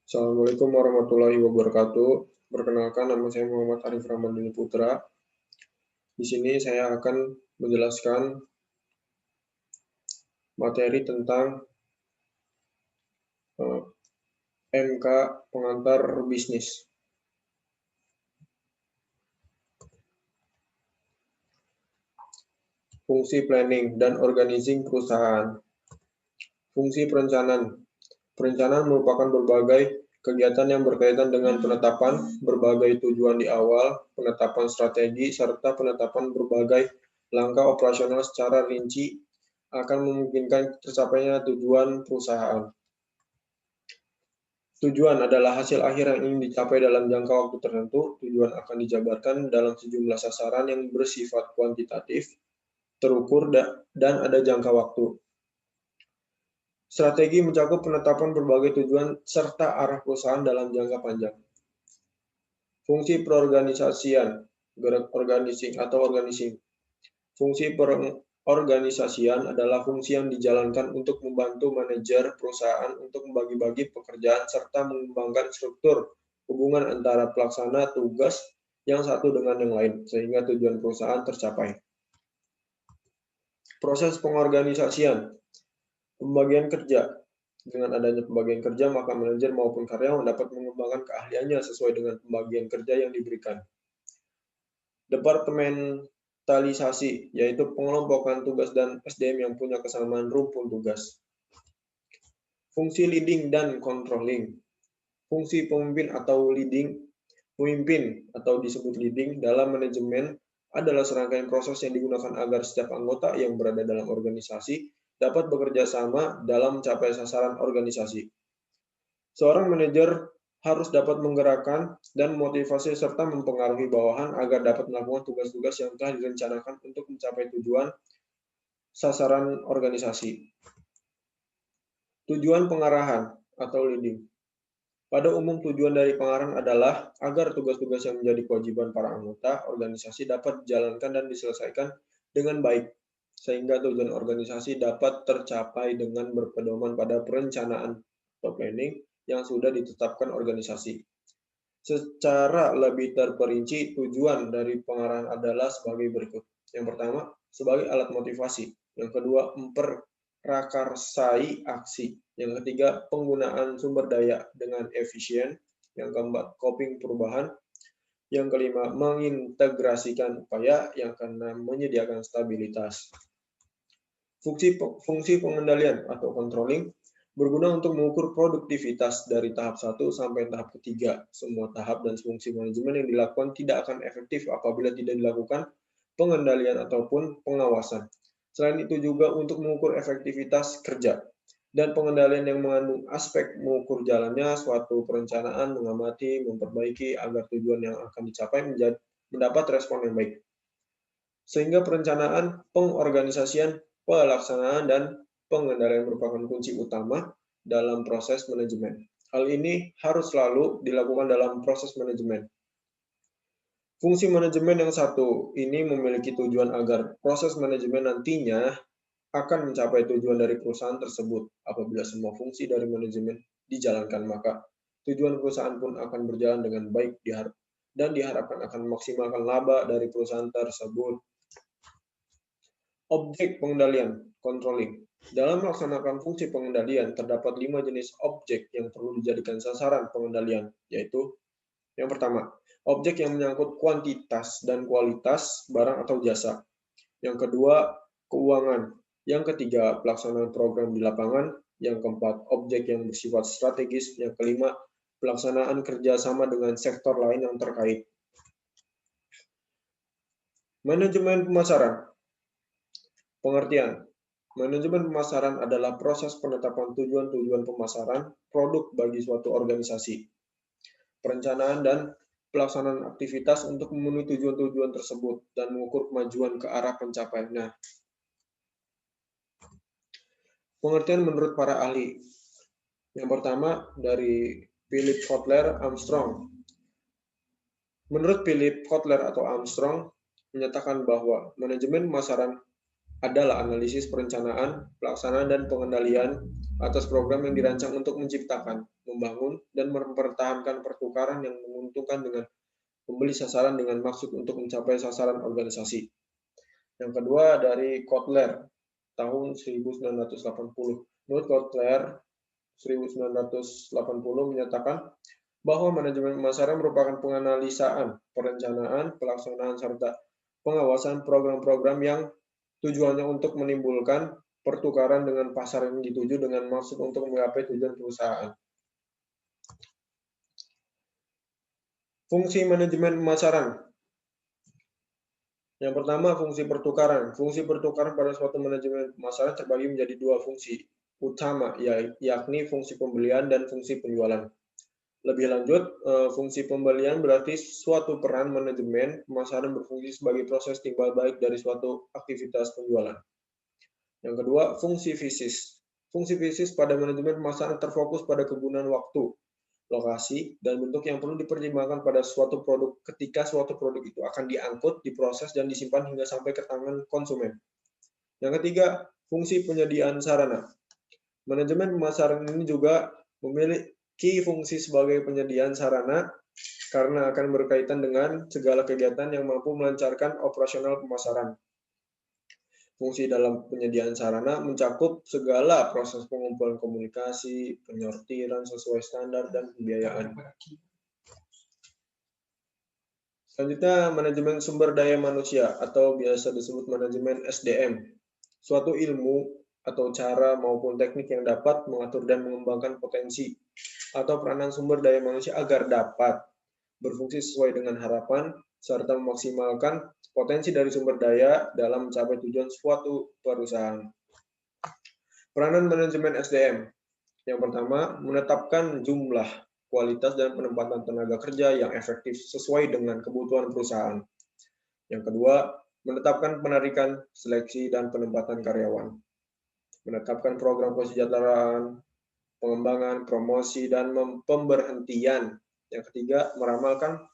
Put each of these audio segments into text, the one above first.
Assalamualaikum warahmatullahi wabarakatuh. Perkenalkan, nama saya Muhammad Arif Ramadhani Putra. Di sini saya akan menjelaskan materi tentang MK pengantar bisnis. Fungsi planning dan organizing perusahaan. Fungsi perencanaan. Perencanaan merupakan berbagai kegiatan yang berkaitan dengan penetapan berbagai tujuan di awal, penetapan strategi, serta penetapan berbagai langkah operasional secara rinci akan memungkinkan tercapainya tujuan perusahaan. Tujuan adalah hasil akhir yang ingin dicapai dalam jangka waktu tertentu. Tujuan akan dijabarkan dalam sejumlah sasaran yang bersifat kuantitatif, terukur, dan ada jangka waktu. Strategi mencakup penetapan berbagai tujuan serta arah perusahaan dalam jangka panjang. Fungsi perorganisasian, organizing atau organizing. Fungsi perorganisasian adalah fungsi yang dijalankan untuk membantu manajer perusahaan untuk membagi-bagi pekerjaan serta mengembangkan struktur hubungan antara pelaksana tugas yang satu dengan yang lain, sehingga tujuan perusahaan tercapai. Proses pengorganisasian. Pembagian kerja. Dengan adanya pembagian kerja, maka manajer maupun karyawan dapat mengembangkan keahliannya sesuai dengan pembagian kerja yang diberikan. Departementalisasi, yaitu pengelompokan tugas dan SDM yang punya kesamaan rumpun tugas. Fungsi leading dan controlling. Fungsi pemimpin atau leading, pemimpin atau disebut leading dalam manajemen adalah serangkaian proses yang digunakan agar setiap anggota yang berada dalam organisasi dapat bekerja sama dalam mencapai sasaran organisasi. Seorang manajer harus dapat menggerakkan dan motivasi serta mempengaruhi bawahan agar dapat melakukan tugas-tugas yang telah direncanakan untuk mencapai tujuan sasaran organisasi. Tujuan pengarahan atau leading. Pada umum tujuan dari pengarahan adalah agar tugas-tugas yang menjadi kewajiban para anggota organisasi dapat dijalankan dan diselesaikan dengan baik, sehingga tujuan organisasi dapat tercapai dengan berpedoman pada perencanaan atau planning yang sudah ditetapkan organisasi. Secara lebih terperinci, tujuan dari pengarahan adalah sebagai berikut. Yang pertama, sebagai alat motivasi. Yang kedua, memperakarsai aksi. Yang ketiga, penggunaan sumber daya dengan efisien. Yang keempat, coping perubahan. Yang kelima, mengintegrasikan upaya. Yang keenam, menyediakan stabilitas. Fungsi pengendalian atau controlling berguna untuk mengukur produktivitas dari tahap 1 sampai tahap ketiga. Semua tahap dan fungsi manajemen yang dilakukan tidak akan efektif apabila tidak dilakukan pengendalian ataupun pengawasan. Selain itu juga untuk mengukur efektivitas kerja dan pengendalian yang mengandung aspek mengukur jalannya suatu perencanaan, mengamati, memperbaiki agar tujuan yang akan dicapai mendapat respon yang baik. Sehingga perencanaan, pengorganisasian, pelaksanaan, dan pengendalian merupakan kunci utama dalam proses manajemen. Hal ini harus selalu dilakukan dalam proses manajemen. Fungsi manajemen yang satu ini memiliki tujuan agar proses manajemen nantinya akan mencapai tujuan dari perusahaan tersebut. Apabila semua fungsi dari manajemen dijalankan, maka tujuan perusahaan pun akan berjalan dengan baik dan diharapkan akan memaksimalkan laba dari perusahaan tersebut. Objek pengendalian, controlling. Dalam melaksanakan fungsi pengendalian, terdapat 5 jenis objek yang perlu dijadikan sasaran pengendalian, yaitu yang pertama, objek yang menyangkut kuantitas dan kualitas barang atau jasa. Yang kedua, keuangan. Yang ketiga, pelaksanaan program di lapangan. Yang keempat, objek yang bersifat strategis. Yang kelima, pelaksanaan kerjasama dengan sektor lain yang terkait. Manajemen pemasaran. Pengertian. Manajemen pemasaran adalah proses penetapan tujuan-tujuan pemasaran produk bagi suatu organisasi. Perencanaan dan pelaksanaan aktivitas untuk memenuhi tujuan-tujuan tersebut dan mengukur kemajuan ke arah pencapaiannya. Pengertian menurut para ahli. Yang pertama dari Philip Kotler Armstrong. Menurut Philip Kotler atau Armstrong menyatakan bahwa manajemen pemasaran adalah analisis perencanaan, pelaksanaan, dan pengendalian atas program yang dirancang untuk menciptakan, membangun, dan mempertahankan pertukaran yang menguntungkan dengan pembeli sasaran dengan maksud untuk mencapai sasaran organisasi. Yang kedua dari Kotler tahun 1980. Menurut Kotler 1980 menyatakan bahwa manajemen pemasaran merupakan penganalisaan, perencanaan, pelaksanaan, serta pengawasan program-program yang tujuannya untuk menimbulkan pertukaran dengan pasar yang dituju dengan maksud untuk menggapai tujuan perusahaan. Fungsi manajemen pemasaran. Yang pertama, fungsi pertukaran. Fungsi pertukaran pada suatu manajemen pemasaran terbagi menjadi dua fungsi utama, yakni fungsi pembelian dan fungsi penjualan. Lebih lanjut, fungsi pembelian berarti suatu peran manajemen pemasaran berfungsi sebagai proses timbal balik dari suatu aktivitas penjualan. Yang kedua, fungsi fisis. Fungsi fisis pada manajemen pemasaran terfokus pada kegunaan waktu, lokasi, dan bentuk yang perlu dipertimbangkan pada suatu produk ketika suatu produk itu akan diangkut, diproses, dan disimpan hingga sampai ke tangan konsumen. Yang ketiga, fungsi penyediaan sarana. Manajemen pemasaran ini juga memiliki fungsi sebagai penyediaan sarana karena akan berkaitan dengan segala kegiatan yang mampu melancarkan operasional pemasaran. Fungsi dalam penyediaan sarana mencakup segala proses pengumpulan komunikasi, penyortiran sesuai standar, dan pembiayaan. Selanjutnya, manajemen sumber daya manusia atau biasa disebut manajemen SDM. Suatu ilmu atau cara maupun teknik yang dapat mengatur dan mengembangkan potensi atau peranan sumber daya manusia agar dapat berfungsi sesuai dengan harapan serta memaksimalkan potensi dari sumber daya dalam mencapai tujuan suatu perusahaan. Peranan manajemen SDM. Yang pertama, menetapkan jumlah, kualitas, dan penempatan tenaga kerja yang efektif sesuai dengan kebutuhan perusahaan. Yang kedua, menetapkan penarikan, seleksi, dan penempatan karyawan. Menetapkan program kesejahteraan, pengembangan, promosi, dan pemberhentian. Yang ketiga, meramalkan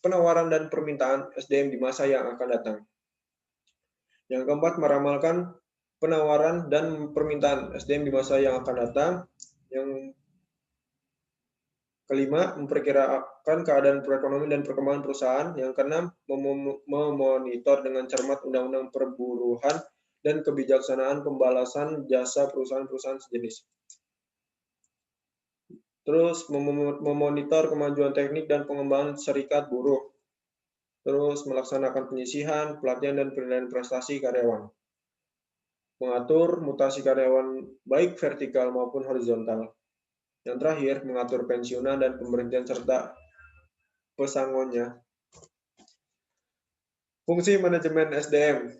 penawaran dan permintaan SDM di masa yang akan datang. Yang keempat, meramalkan penawaran dan permintaan SDM di masa yang akan datang. Yang kelima, memperkirakan keadaan perekonomian dan perkembangan perusahaan. Yang keenam, memonitor dengan cermat undang-undang perburuhan dan kebijaksanaan pembalasan jasa perusahaan-perusahaan sejenis. Terus, memonitor kemajuan teknik dan pengembangan serikat buruh. Terus, melaksanakan penyisihan, pelatihan, dan penilaian prestasi karyawan. Mengatur mutasi karyawan baik vertikal maupun horizontal. Yang terakhir, mengatur pensiunan dan pemberhentian serta pesangonnya. Fungsi manajemen SDM.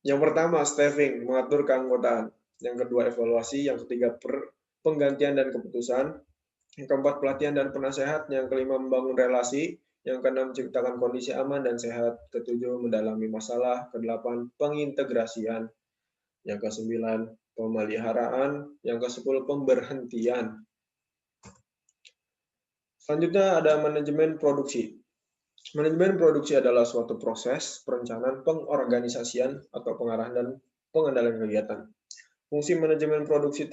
Yang pertama, staffing, mengatur keanggotaan. Yang kedua, evaluasi. Yang ketiga, penggantian dan keputusan. Yang keempat, pelatihan dan penasehat. Yang kelima, membangun relasi. Yang keenam, menciptakan kondisi aman dan sehat. Ketujuh, mendalami masalah. Kedelapan, pengintegrasian. Yang kesembilan, pemeliharaan. Yang kesepuluh, pemberhentian. Selanjutnya ada manajemen produksi. Manajemen produksi adalah suatu proses perencanaan, pengorganisasian, atau pengarahan dan pengendalian kegiatan. Fungsi manajemen produksi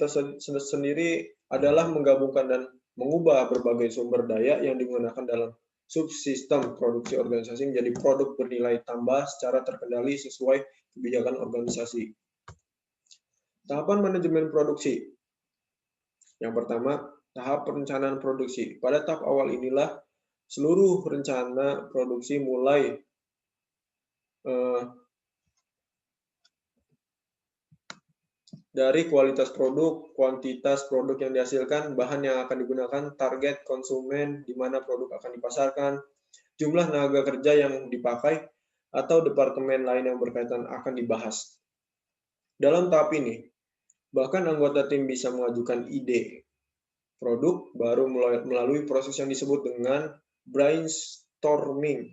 sendiri adalah menggabungkan dan mengubah berbagai sumber daya yang digunakan dalam subsistem produksi organisasi menjadi produk bernilai tambah secara terkendali sesuai kebijakan organisasi. Tahapan manajemen produksi. Yang pertama, tahap perencanaan produksi. Pada tahap awal inilah seluruh rencana produksi mulai dari kualitas produk, kuantitas produk yang dihasilkan, bahan yang akan digunakan, target konsumen, di mana produk akan dipasarkan, jumlah tenaga kerja yang dipakai, atau departemen lain yang berkaitan akan dibahas. Dalam tahap ini, bahkan anggota tim bisa mengajukan ide produk baru melalui proses yang disebut dengan brainstorming,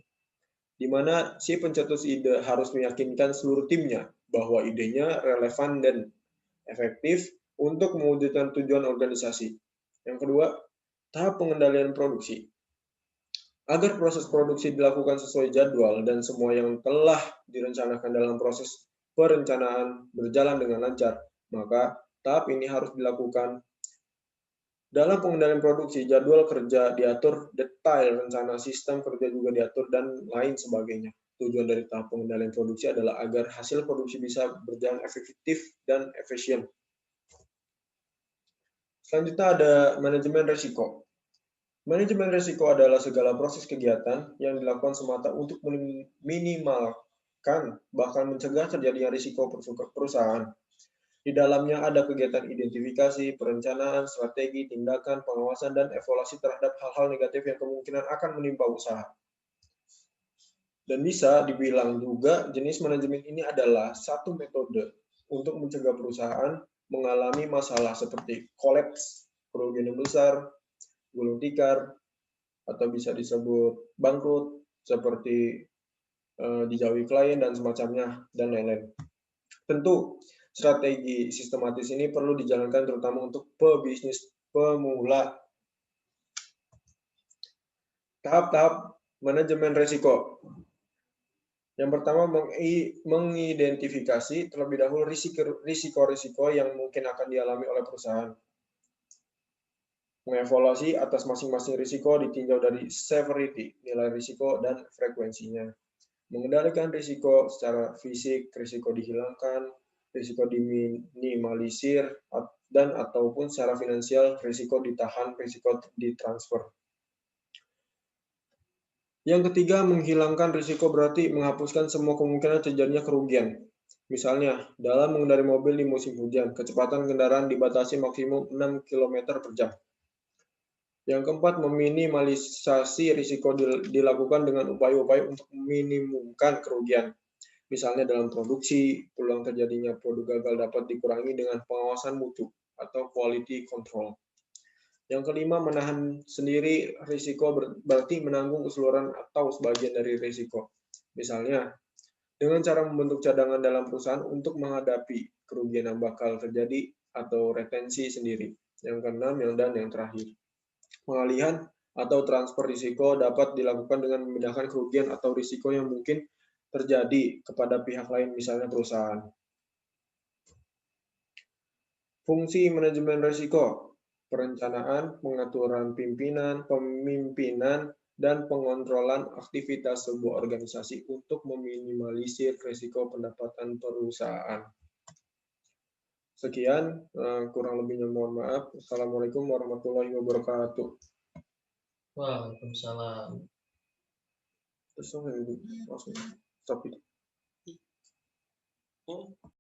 di mana si pencetus ide harus meyakinkan seluruh timnya bahwa idenya relevan dan efektif untuk mewujudkan tujuan organisasi. Yang kedua, tahap pengendalian produksi. Agar proses produksi dilakukan sesuai jadwal dan semua yang telah direncanakan dalam proses perencanaan berjalan dengan lancar, Maka tahap ini harus dilakukan. Dalam pengendalian produksi, jadwal kerja diatur detail, rencana sistem kerja juga diatur, dan lain sebagainya. Tujuan dari tahap pengendalian produksi adalah agar hasil produksi bisa berjalan efektif dan efisien. Selanjutnya ada manajemen risiko. Manajemen risiko adalah segala proses kegiatan yang dilakukan semata untuk meminimalkan bahkan mencegah terjadinya risiko perusahaan. Di dalamnya ada kegiatan identifikasi, perencanaan, strategi, tindakan, pengawasan, dan evaluasi terhadap hal-hal negatif yang kemungkinan akan menimpa usaha. Dan bisa dibilang juga jenis manajemen ini adalah satu metode untuk mencegah perusahaan mengalami masalah seperti kolaps, kerugian yang besar, gulung tikar, atau bisa disebut bangkrut, seperti dijauhi klien dan semacamnya, dan lain-lain. Tentu, strategi sistematis ini perlu dijalankan terutama untuk pebisnis pemula. Tahap-tahap manajemen risiko. Yang pertama, mengidentifikasi terlebih dahulu risiko-risiko yang mungkin akan dialami oleh perusahaan. Mengevaluasi atas masing-masing risiko ditinjau dari severity, nilai risiko, dan frekuensinya. Mengendalikan risiko secara fisik, risiko dihilangkan, risiko diminimalisir, dan ataupun secara finansial, risiko ditahan, risiko ditransfer. Yang ketiga, menghilangkan risiko berarti menghapuskan semua kemungkinan terjadinya kerugian. Misalnya, dalam mengendarai mobil di musim hujan, kecepatan kendaraan dibatasi maksimum 6 km per jam. Yang keempat, meminimalisasi risiko dilakukan dengan upaya-upaya untuk meminimumkan kerugian. Misalnya dalam produksi, peluang terjadinya produk gagal dapat dikurangi dengan pengawasan mutu atau quality control. Yang kelima, menahan sendiri risiko berarti menanggung keseluruhan atau sebagian dari risiko. Misalnya, dengan cara membentuk cadangan dalam perusahaan untuk menghadapi kerugian yang bakal terjadi atau retensi sendiri. Yang keenam, yang terakhir, pengalihan atau transfer risiko dapat dilakukan dengan memindahkan kerugian atau risiko yang mungkin terjadi kepada pihak lain, misalnya perusahaan. Fungsi manajemen risiko: perencanaan, pengaturan pemimpinan, dan pengontrolan aktivitas sebuah organisasi untuk meminimalisir risiko pendapatan perusahaan. Sekian, kurang lebihnya mohon maaf. Assalamualaikum warahmatullahi wabarakatuh. Waalaikumsalam. Terus langsung stop.